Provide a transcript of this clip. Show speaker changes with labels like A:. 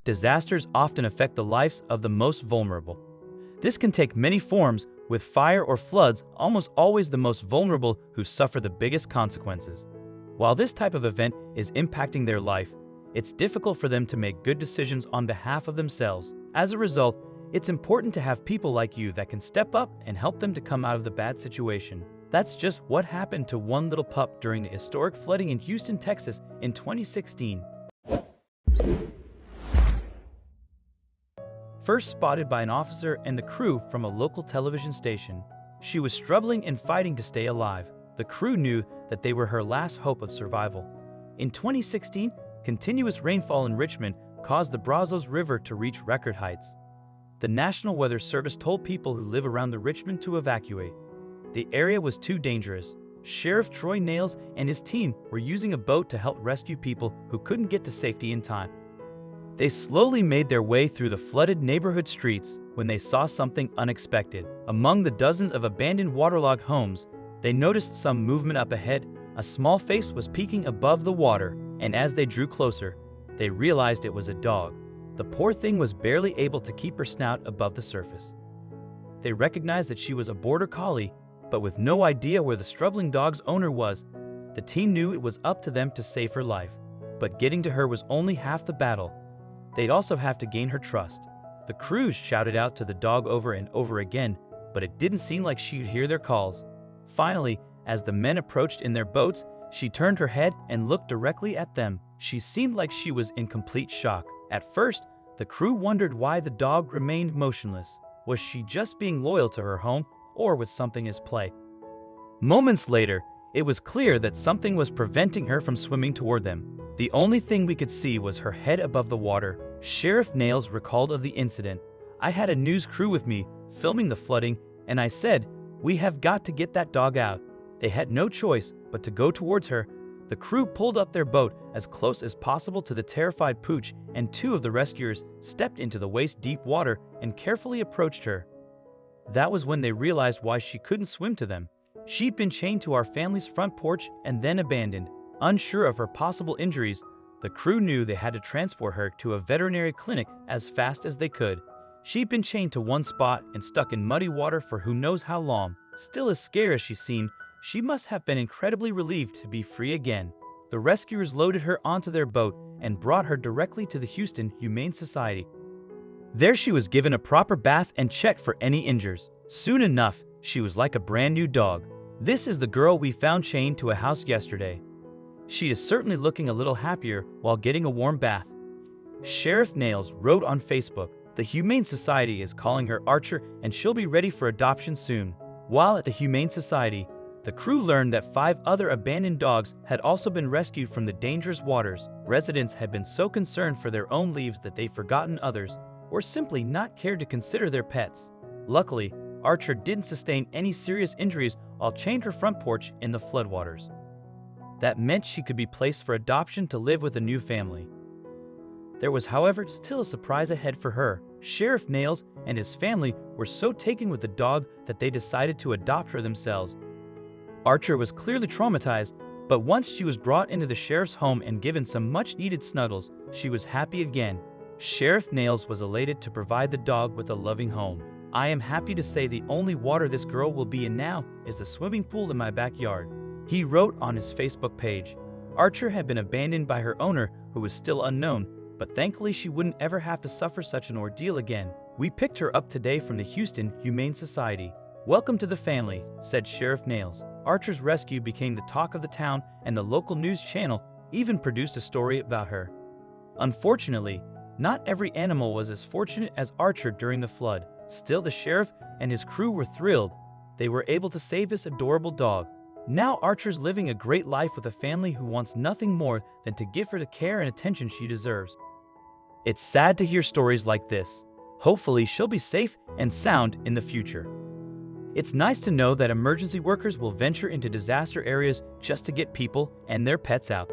A: disasters often affect the lives of the most vulnerable. This can take many forms, with fire or floods almost always the most vulnerable who suffer the biggest consequences. While this type of event is impacting their life, it's difficult for them to make good decisions on behalf of themselves. As a result, it's important to have people like you that can step up and help them to come out of the bad situation. That's just what happened to one little pup during the historic flooding in Houston, Texas in 2016. First spotted by an officer and the crew from a local television station, she was struggling and fighting to stay alive. The crew knew that they were her last hope of survival. In 2016, continuous rainfall in Richmond caused the Brazos River to reach record heights. The National Weather Service told people who live around the Richmond to evacuate. The area was too dangerous. Sheriff Troy Nails and his team were using a boat to help rescue people who couldn't get to safety in time. They slowly made their way through the flooded neighborhood streets when they saw something unexpected. Among the dozens of abandoned waterlogged homes, they noticed some movement up ahead. A small face was peeking above the water, and as they drew closer, they realized it was a dog. The poor thing was barely able to keep her snout above the surface. They recognized that she was a border collie, but with no idea where the struggling dog's owner was, the team knew it was up to them to save her life. But getting to her was only half the battle. They'd also have to gain her trust. The crews shouted out to the dog over and over again, but it didn't seem like she'd hear their calls. Finally, as the men approached in their boats, she turned her head and looked directly at them. She seemed like she was in complete shock. At first, the crew wondered why the dog remained motionless. Was she just being loyal to her home, or was something at play? Moments later, it was clear that something was preventing her from swimming toward them. The only thing we could see was her head above the water. Sheriff Nails recalled of the incident. "I had a news crew with me, filming the flooding, and I said, 'We have got to get that dog out.' They had no choice but to go towards her." The crew pulled up their boat as close as possible to the terrified pooch, and two of the rescuers stepped into the waist-deep water and carefully approached her. That was when they realized why she couldn't swim to them. She'd been chained to our family's front porch and then abandoned. Unsure of her possible injuries, the crew knew they had to transport her to a veterinary clinic as fast as they could. She'd been chained to one spot and stuck in muddy water for who knows how long. Still as scared as she seemed, she must have been incredibly relieved to be free again. The rescuers loaded her onto their boat and brought her directly to the Houston Humane Society. There she was given a proper bath and checked for any injuries. Soon enough, she was like a brand new dog. "This is the girl we found chained to a house yesterday. She is certainly looking a little happier while getting a warm bath." Sheriff Nails wrote on Facebook, "The Humane Society is calling her Archer and she'll be ready for adoption soon." While at the Humane Society, the crew learned that 5 other abandoned dogs had also been rescued from the dangerous waters. Residents had been so concerned for their own lives that they'd forgotten others, or simply not cared to consider their pets. Luckily, Archer didn't sustain any serious injuries while chained her front porch in the floodwaters. That meant she could be placed for adoption to live with a new family. There was, however, still a surprise ahead for her. Sheriff Nails and his family were so taken with the dog that they decided to adopt her themselves. Archer was clearly traumatized, but once she was brought into the sheriff's home and given some much-needed snuggles, she was happy again. Sheriff Nails was elated to provide the dog with a loving home. "I am happy to say the only water this girl will be in now is the swimming pool in my backyard," he wrote on his Facebook page. Archer had been abandoned by her owner, who was still unknown, but thankfully she wouldn't ever have to suffer such an ordeal again. "We picked her up today from the Houston Humane Society. Welcome to the family," said Sheriff Nails. Archer's rescue became the talk of the town, and the local news channel even produced a story about her. Unfortunately, not every animal was as fortunate as Archer during the flood. Still, the sheriff and his crew were thrilled. They were able to save this adorable dog. Now Archer's living a great life with a family who wants nothing more than to give her the care and attention she deserves. It's sad to hear stories like this. Hopefully she'll be safe and sound in the future. It's nice to know that emergency workers will venture into disaster areas just to get people and their pets out.